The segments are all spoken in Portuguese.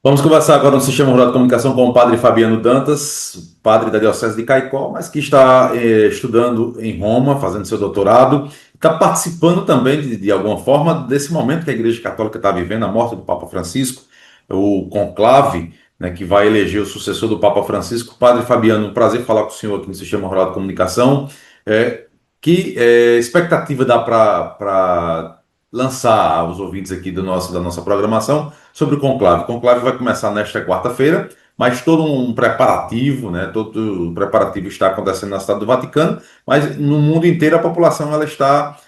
Vamos conversar agora no Sistema Rural de Comunicação com o padre Fabiano Dantas, padre da Diocese de Caicó, mas que está estudando em Roma, fazendo seu doutorado, está participando também, de alguma forma, desse momento que a Igreja Católica está vivendo, a morte do Papa Francisco, o conclave, né, que vai eleger o sucessor do Papa Francisco. Padre Fabiano, um prazer falar com o senhor aqui no Sistema Rural de Comunicação. É, que expectativa dá para lançar aos ouvintes aqui da nossa programação sobre o conclave? O conclave vai começar nesta quarta-feira, mas todo um preparativo, né? Todo o preparativo está acontecendo na cidade do Vaticano, mas no mundo inteiro a população ela está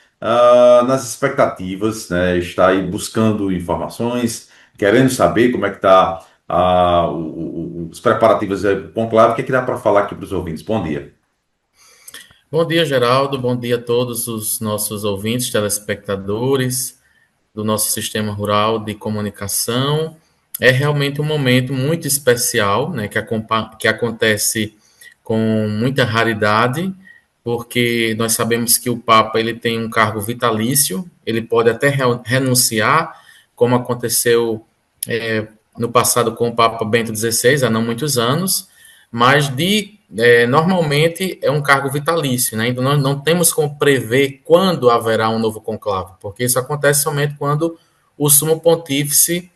nas expectativas, né? Está aí buscando informações, querendo saber como é que está os preparativos do conclave. O que é que dá para falar aqui para os ouvintes? Bom dia. Bom dia, Geraldo. Bom dia a todos os nossos ouvintes, telespectadores do nosso sistema rural de comunicação. É realmente um momento muito especial, né, que acontece com muita raridade, porque nós sabemos que o Papa ele tem um cargo vitalício, ele pode até renunciar, como aconteceu no passado com o Papa Bento XVI, há não muitos anos, mas normalmente é um cargo vitalício, né? Então nós não temos como prever quando haverá um novo conclave, porque isso acontece somente quando o sumo pontífice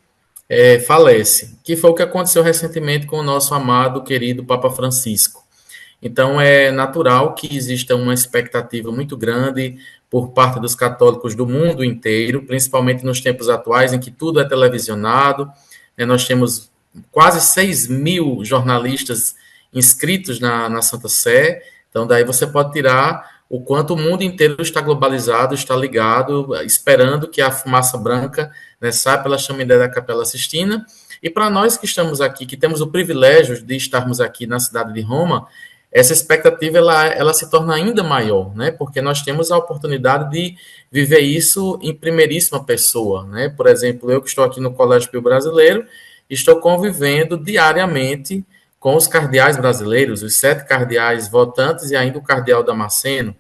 falece, que foi o que aconteceu recentemente com o nosso amado, querido Papa Francisco. Então é natural que exista uma expectativa muito grande por parte dos católicos do mundo inteiro, principalmente nos tempos atuais em que tudo é televisionado, né? Nós temos quase 6.000 jornalistas inscritos na Santa Sé, então daí você pode tirar o quanto o mundo inteiro está globalizado, está ligado, esperando que a fumaça branca, né, saia pela chaminé da Capela Sistina. E para nós que estamos aqui, que temos o privilégio de estarmos aqui na cidade de Roma, essa expectativa ela se torna ainda maior, né? Porque nós temos a oportunidade de viver isso em primeiríssima pessoa, né? Por exemplo, eu que estou aqui no Colégio Pio Brasileiro, estou convivendo diariamente com os cardeais brasileiros, os 7 cardeais votantes e ainda o cardeal Damasceno.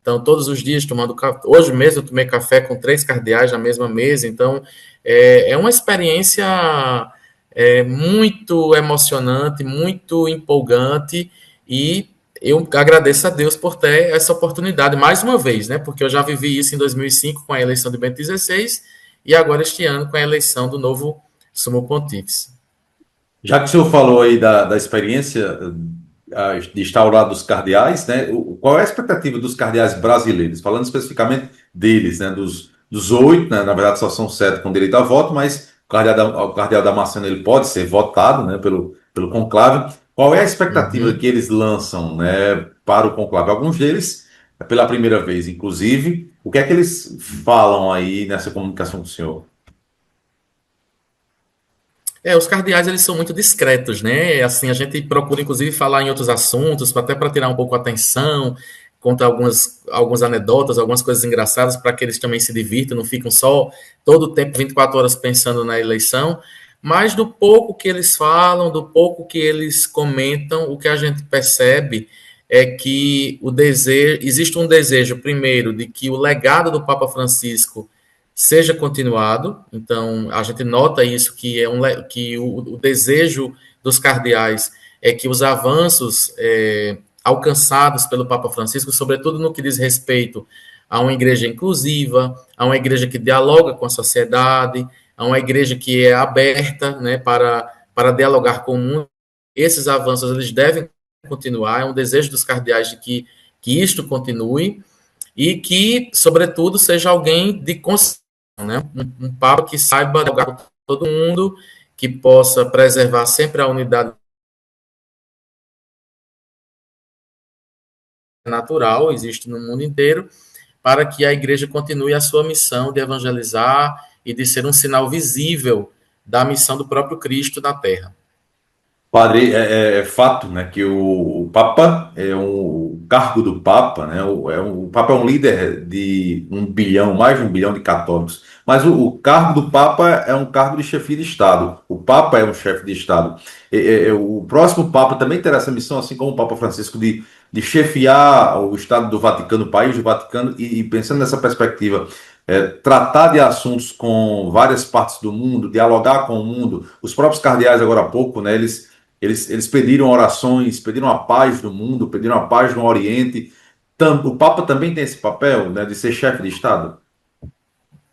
Então, todos os dias tomando café. Hoje mesmo eu tomei café com 3 cardeais na mesma mesa. Então, é uma experiência muito emocionante, muito empolgante, e eu agradeço a Deus por ter essa oportunidade mais uma vez, né? Porque eu já vivi isso em 2005 com a eleição de Bento XVI e agora este ano com a eleição do novo Sumo Pontífice. Já que o senhor falou aí da experiência de estar ao lado dos cardeais, né? Qual é a expectativa dos cardeais brasileiros? Falando especificamente deles, né? Dos 8, né? Na verdade só são 7 com direito a voto, mas o cardeal Damasceno ele pode ser votado, né? Pelo conclave. Qual é a expectativa Uhum. que eles lançam, né? Para o conclave? Alguns deles, pela primeira vez, inclusive. O que é que eles falam aí nessa comunicação com o senhor? Os cardeais eles são muito discretos, né? Assim, a gente procura inclusive falar em outros assuntos, até para tirar um pouco a atenção, contar algumas anedotas, algumas coisas engraçadas para que eles também se divirtam, não ficam só todo o tempo 24 horas pensando na eleição. Mas do pouco que eles falam, do pouco que eles comentam, o que a gente percebe é que existe um desejo, primeiro, de que o legado do Papa Francisco seja continuado. Então, a gente nota isso, que o desejo dos cardeais é que os avanços alcançados pelo Papa Francisco, sobretudo no que diz respeito a uma igreja inclusiva, a uma igreja que dialoga com a sociedade, a uma igreja que é aberta, né, para dialogar com o mundo, esses avanços eles devem continuar. É um desejo dos cardeais de que isto continue e que, sobretudo, seja alguém de consciência, né? Um Papa que saiba dialogar com todo mundo, que possa preservar sempre a unidade natural, existe no mundo inteiro, para que a igreja continue a sua missão de evangelizar e de ser um sinal visível da missão do próprio Cristo na Terra. Padre, é fato, né, que o Papa o cargo do Papa, né, o Papa é um líder de 1 bilhão, mais de 1 bilhão de católicos, mas o cargo do Papa é um cargo de chefia de Estado. O Papa é um chefe de Estado. O próximo Papa também terá essa missão, assim como o Papa Francisco, de chefiar o Estado do Vaticano, o país do Vaticano, e pensando nessa perspectiva, tratar de assuntos com várias partes do mundo, dialogar com o mundo. Os próprios cardeais, agora há pouco, né, eles pediram orações, pediram a paz do mundo, pediram a paz no Oriente. O Papa também tem esse papel, né, de ser chefe de Estado?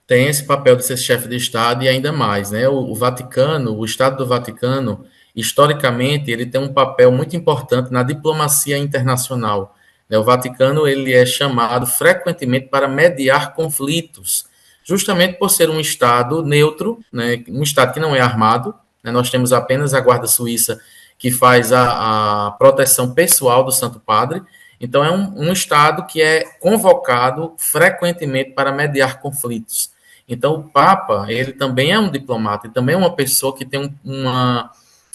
Tem esse papel de ser chefe de Estado e ainda mais, né? O Vaticano, o Estado do Vaticano, historicamente, ele tem um papel muito importante na diplomacia internacional, né? O Vaticano, ele é chamado frequentemente para mediar conflitos, justamente por ser um Estado neutro, né? Um Estado que não é armado, né? Nós temos apenas a Guarda Suíça que faz a proteção pessoal do Santo Padre. Então, é um Estado que é convocado frequentemente para mediar conflitos. Então, o Papa, ele também é um diplomata, ele também é uma pessoa que tem uma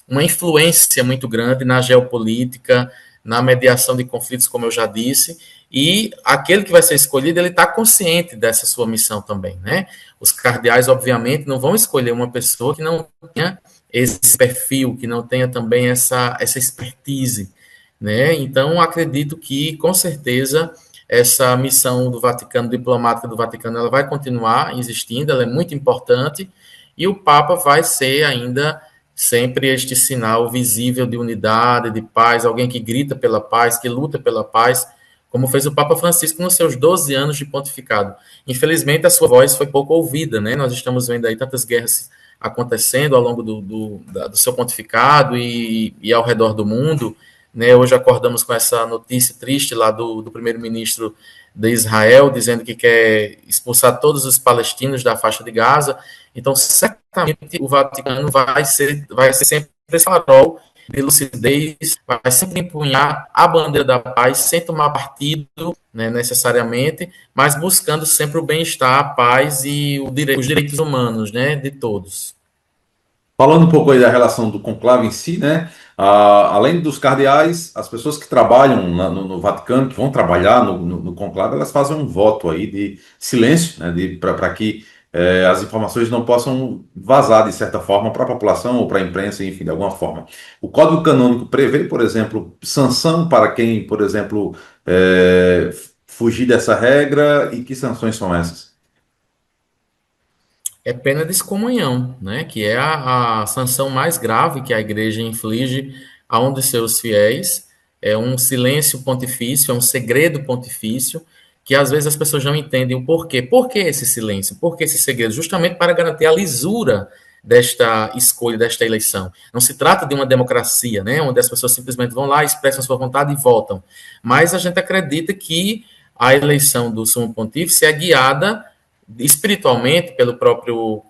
influência muito grande na geopolítica, na mediação de conflitos, como eu já disse, e aquele que vai ser escolhido, ele está consciente dessa sua missão também, né? Os cardeais, obviamente, não vão escolher uma pessoa que não tenha esse perfil, que não tenha também essa expertise, né? Então, acredito que, com certeza, essa missão do Vaticano, diplomática do Vaticano, ela vai continuar existindo, ela é muito importante, e o Papa vai ser ainda sempre este sinal visível de unidade, de paz, alguém que grita pela paz, que luta pela paz, como fez o Papa Francisco nos seus 12 anos de pontificado. Infelizmente, a sua voz foi pouco ouvida, né? Nós estamos vendo aí tantas guerras acontecendo ao longo do seu pontificado e ao redor do mundo, né? Hoje acordamos com essa notícia triste lá do primeiro-ministro de Israel, dizendo que quer expulsar todos os palestinos da faixa de Gaza. Então, certamente, o Vaticano vai ser sempre esse farol de lucidez, vai sempre empunhar a bandeira da paz, sem tomar partido, né, necessariamente, mas buscando sempre o bem-estar, a paz e os direitos humanos, né, de todos. Falando um pouco aí da relação do conclave em si, né? Além dos cardeais, as pessoas que trabalham no Vaticano, que vão trabalhar no conclave, elas fazem um voto aí de silêncio, né? Para que as informações não possam vazar de certa forma para a população ou para a imprensa, enfim, de alguma forma. O Código Canônico prevê, por exemplo, sanção para quem, por exemplo, fugir dessa regra, e que sanções são essas? É pena de excomunhão, né? Que é a sanção mais grave que a igreja inflige a um dos seus fiéis. É um silêncio pontifício, é um segredo pontifício, que às vezes as pessoas não entendem o porquê. Por que esse silêncio? Por que esse segredo? Justamente para garantir a lisura desta escolha, desta eleição. Não se trata de uma democracia, né? Onde as pessoas simplesmente vão lá, expressam a sua vontade e votam. Mas a gente acredita que a eleição do Sumo Pontífice é guiada espiritualmente pelo próprio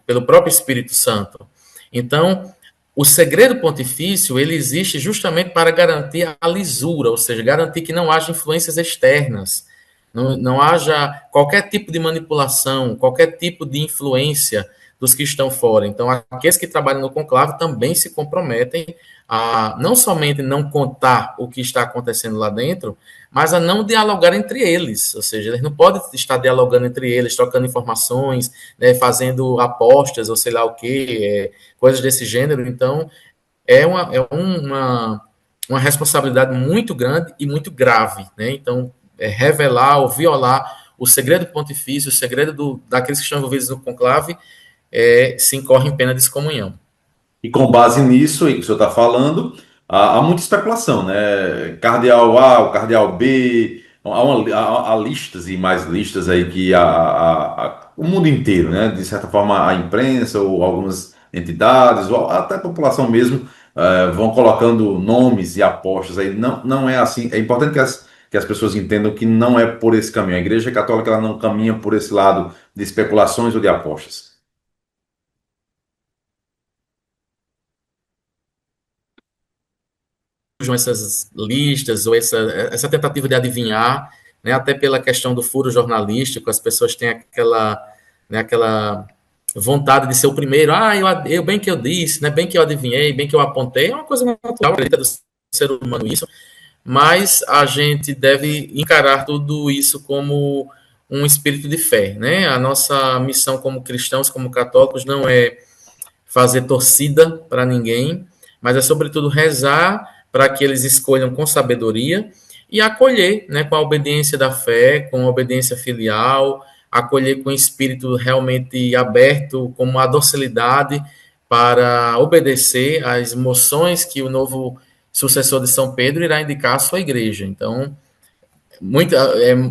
Espírito Santo. Então, o segredo pontifício, ele existe justamente para garantir a lisura, ou seja, garantir que não haja influências externas, não haja qualquer tipo de manipulação, qualquer tipo de influência dos que estão fora. Então, aqueles que trabalham no conclave também se comprometem a não somente não contar o que está acontecendo lá dentro, mas a não dialogar entre eles. Ou seja, eles não podem estar dialogando entre eles, trocando informações, né, fazendo apostas ou sei lá o que, coisas desse gênero. Então, é uma responsabilidade muito grande e muito grave. Né? Então, revelar ou violar o segredo pontifício, o segredo daqueles que estão envolvidos no conclave, se incorre em pena de excomunhão. E com base nisso aí que o senhor está falando, há muita especulação, né? Cardeal A, o cardeal B, há listas e mais listas aí que o mundo inteiro, né? De certa forma, a imprensa ou algumas entidades, ou até a população mesmo, vão colocando nomes e apostas aí. Não, não é assim. É importante que as pessoas entendam que não é por esse caminho. A Igreja Católica ela não caminha por esse lado de especulações ou de apostas. Essas listas ou essa tentativa de adivinhar, né, até pela questão do furo jornalístico, as pessoas têm aquela vontade de ser o primeiro. Bem que eu disse, né, bem que eu adivinhei, bem que eu apontei, é uma coisa natural, acredita do ser humano isso, mas a gente deve encarar tudo isso como um espírito de fé, né? A nossa missão como cristãos, como católicos, não é fazer torcida para ninguém, mas é sobretudo rezar para que eles escolham com sabedoria e acolher, né, com a obediência da fé, com a obediência filial, acolher com espírito realmente aberto, com uma docilidade para obedecer às moções que o novo sucessor de São Pedro irá indicar à sua igreja. Então,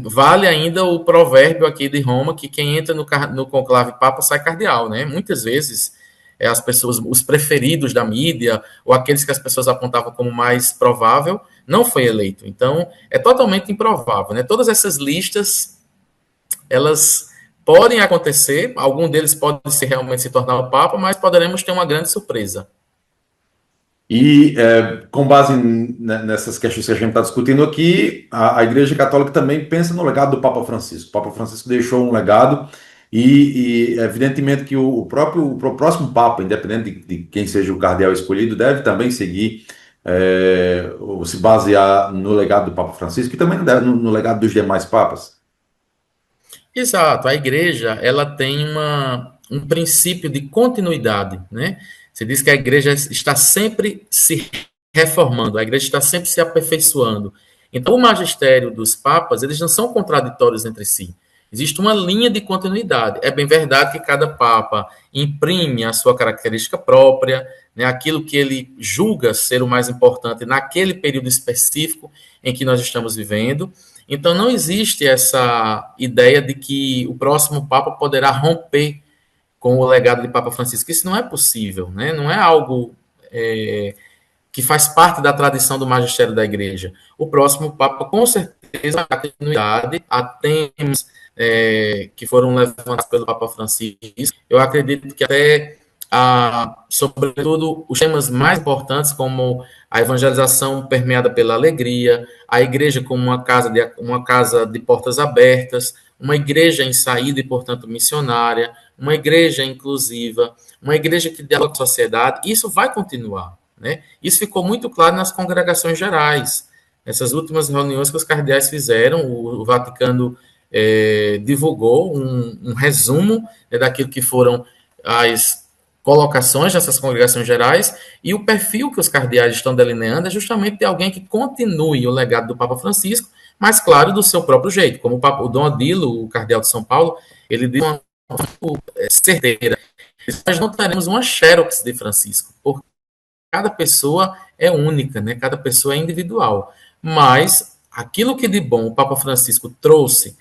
vale ainda o provérbio aqui de Roma que quem entra no conclave papa sai cardeal, né? Muitas vezes as pessoas, os preferidos da mídia, ou aqueles que as pessoas apontavam como mais provável, não foi eleito. Então, é totalmente improvável, né? Todas essas listas, elas podem acontecer, algum deles pode se realmente se tornar o papa, mas poderemos ter uma grande surpresa. E com base nessas questões que a gente está discutindo aqui, a Igreja Católica também pensa no legado do Papa Francisco. O Papa Francisco deixou um legado e evidentemente que o próximo Papa, independente de quem seja o cardeal escolhido, deve também seguir ou se basear no legado do Papa Francisco e também no legado dos demais papas. Exato, a igreja ela tem um princípio de continuidade, né? Você diz que a igreja está sempre se reformando, a igreja está sempre se aperfeiçoando. Então, o magistério dos papas, eles não são contraditórios entre si. Existe uma linha de continuidade. É bem verdade que cada papa imprime a sua característica própria, né, aquilo que ele julga ser o mais importante naquele período específico em que nós estamos vivendo. Então, não existe essa ideia de que o próximo papa poderá romper com o legado de Papa Francisco. Isso não é possível, né? Não é algo que faz parte da tradição do magistério da igreja. O próximo Papa, com certeza, vai ter continuidade a temas que foram levantados pelo Papa Francisco. Eu acredito que até, sobretudo, os temas mais importantes, como a evangelização permeada pela alegria, a igreja como uma casa de portas abertas, uma igreja em saída e, portanto, missionária, uma igreja inclusiva, uma igreja que dialoga com a sociedade, isso vai continuar. Né? Isso ficou muito claro nas congregações gerais. Essas últimas reuniões que os cardeais fizeram, o Vaticano divulgou um resumo, né, daquilo que foram as colocações dessas congregações gerais, e o perfil que os cardeais estão delineando é justamente de alguém que continue o legado do Papa Francisco, mas, claro, do seu próprio jeito. Como o Dom Odilo, o cardeal de São Paulo, ele disse uma certeira: nós não teremos uma xerox de Francisco, porque cada pessoa é única, né? Cada pessoa é individual. Mas aquilo que de bom o Papa Francisco trouxe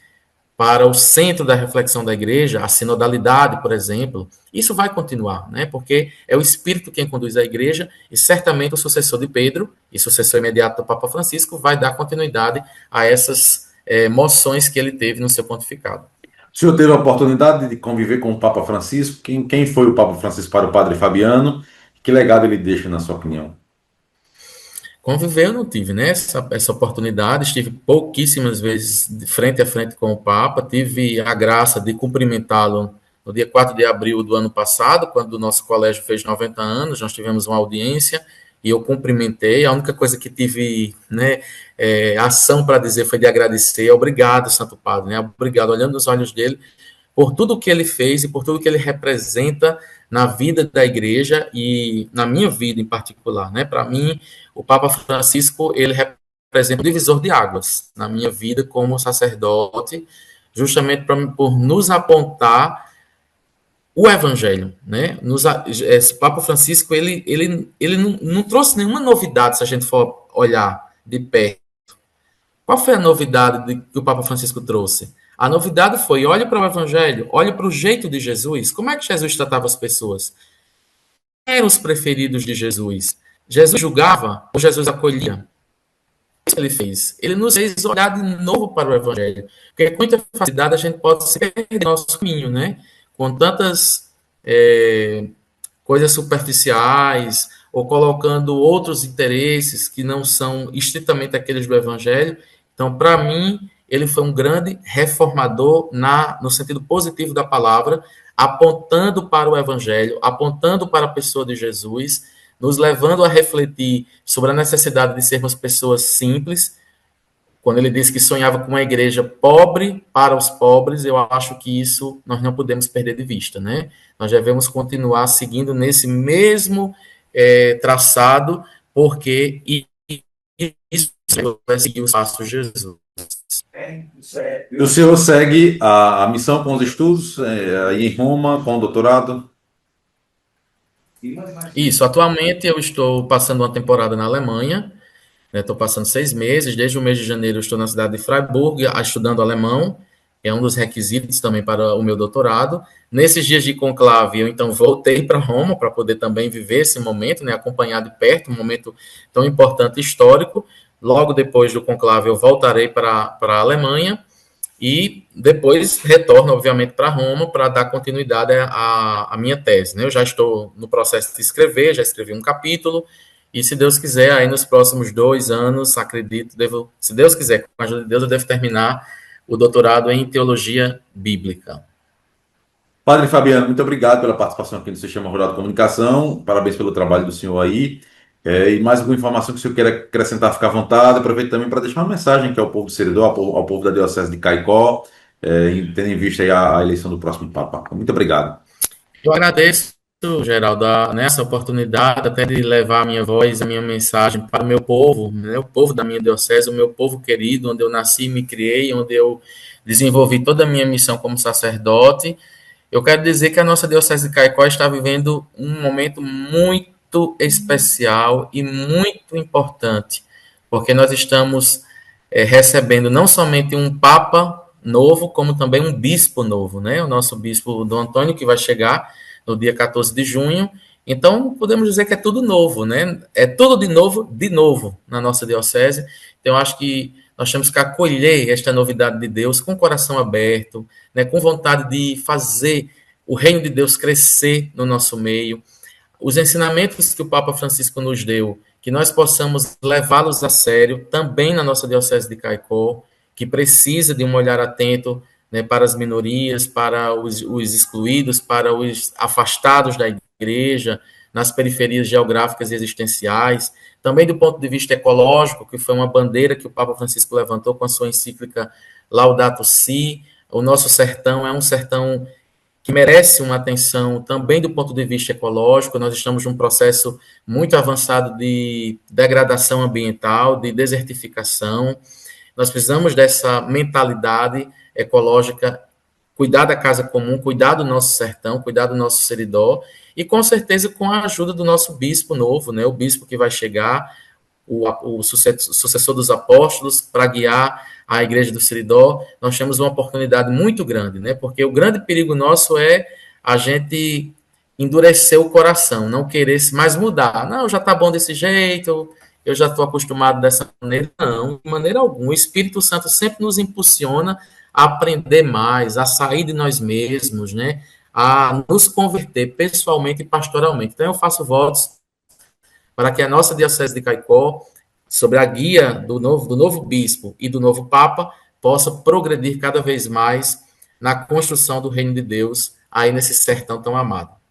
para o centro da reflexão da igreja, a sinodalidade, por exemplo, isso vai continuar, né? Porque é o Espírito quem conduz a igreja e certamente o sucessor de Pedro e sucessor imediato do Papa Francisco vai dar continuidade a essas moções que ele teve no seu pontificado. O senhor teve a oportunidade de conviver com o Papa Francisco? Quem foi o Papa Francisco para o Padre Fabiano? Que legado ele deixa, na sua opinião? Conviver eu não tive, né, essa oportunidade, estive pouquíssimas vezes de frente a frente com o Papa, tive a graça de cumprimentá-lo no dia 4 de abril do ano passado, quando o nosso colégio fez 90 anos, nós tivemos uma audiência e eu cumprimentei, a única coisa que tive, né, ação para dizer foi de agradecer, obrigado, Santo Padre, né, obrigado, olhando nos olhos dele, por tudo que ele fez e por tudo que ele representa na vida da igreja e na minha vida em particular, né? Para mim, o Papa Francisco, ele representa um divisor de águas na minha vida como sacerdote, justamente por nos apontar o evangelho, né? Esse Papa Francisco, ele não trouxe nenhuma novidade se a gente for olhar de perto. Qual foi a novidade que o Papa Francisco trouxe? A novidade foi: olhe para o Evangelho, olhe para o jeito de Jesus. Como é que Jesus tratava as pessoas? Quem eram os preferidos de Jesus? Jesus julgava ou Jesus acolhia? O que ele fez? Ele nos fez olhar de novo para o Evangelho. Porque com muita facilidade a gente pode se perder nosso caminho, né? Com tantas coisas superficiais ou colocando outros interesses que não são estritamente aqueles do Evangelho. Então, para mim, ele foi um grande reformador no sentido positivo da palavra, apontando para o Evangelho, apontando para a pessoa de Jesus, nos levando a refletir sobre a necessidade de sermos pessoas simples. Quando ele disse que sonhava com uma igreja pobre para os pobres, eu acho que isso nós não podemos perder de vista, né? Nós devemos continuar seguindo nesse mesmo traçado, porque isso vai seguir os passos de Jesus. E o senhor segue a missão com os estudos aí em Roma, com o doutorado? Isso, atualmente eu estou passando uma temporada na Alemanha, né, estou passando 6 meses, desde o mês de janeiro eu estou na cidade de Freiburg, estudando alemão, é um dos requisitos também para o meu doutorado. Nesses dias de conclave, eu então voltei para Roma para poder também viver esse momento, né, acompanhar de perto um momento tão importante e histórico. Logo depois do conclave, eu voltarei para a Alemanha e depois retorno, obviamente, para Roma para dar continuidade à minha tese. Né? Eu já estou no processo de escrever, já escrevi um capítulo, e se Deus quiser, aí nos próximos 2 anos, acredito, se Deus quiser, com a ajuda de Deus, eu devo terminar o doutorado em teologia bíblica. Padre Fabiano, muito obrigado pela participação aqui no Sistema Rural de Comunicação. Parabéns pelo trabalho do senhor aí. E mais alguma informação que o senhor queira acrescentar, fica à vontade. Aproveito também para deixar uma mensagem aqui ao povo de Seridó, ao povo da Diocese de Caicó, tendo em vista aí a eleição do próximo Papa. Muito obrigado. Eu agradeço, Geraldo, nessa oportunidade até de levar a minha voz, a minha mensagem para o meu povo, né, o povo da minha diocese, o meu povo querido, onde eu nasci e me criei, onde eu desenvolvi toda a minha missão como sacerdote. Eu quero dizer que a nossa Diocese de Caicó está vivendo um momento muito especial e muito importante, porque nós estamos recebendo não somente um Papa novo, como também um bispo novo, né? O nosso bispo Dom Antônio, que vai chegar no dia 14 de junho. Então, podemos dizer que é tudo novo, né? É tudo de novo na nossa Diocese. Então, eu acho que nós temos que acolher esta novidade de Deus com o coração aberto, né, com vontade de fazer o reino de Deus crescer no nosso meio. Os ensinamentos que o Papa Francisco nos deu, que nós possamos levá-los a sério, também na nossa Diocese de Caicó, que precisa de um olhar atento, né, para as minorias, para os excluídos, para os afastados da igreja, nas periferias geográficas e existenciais, também do ponto de vista ecológico, que foi uma bandeira que o Papa Francisco levantou com a sua encíclica Laudato Si. O nosso sertão é um sertão que merece uma atenção também do ponto de vista ecológico. Nós estamos num processo muito avançado de degradação ambiental, de desertificação. Nós precisamos dessa mentalidade ecológica, cuidar da casa comum, cuidar do nosso sertão, cuidar do nosso seridó, e com certeza com a ajuda do nosso bispo novo, né, o bispo que vai chegar, o sucessor dos apóstolos, para guiar a igreja do Seridó. Nós temos uma oportunidade muito grande, né? Porque o grande perigo nosso é a gente endurecer o coração, não querer mais mudar. Não, já está bom desse jeito, eu já estou acostumado dessa maneira. Não, de maneira alguma. O Espírito Santo sempre nos impulsiona a aprender mais, a sair de nós mesmos, né? A nos converter pessoalmente e pastoralmente. Então, eu faço votos para que a nossa Diocese de Caicó, sob a guia do novo bispo e do novo Papa, possa progredir cada vez mais na construção do reino de Deus aí nesse sertão tão amado.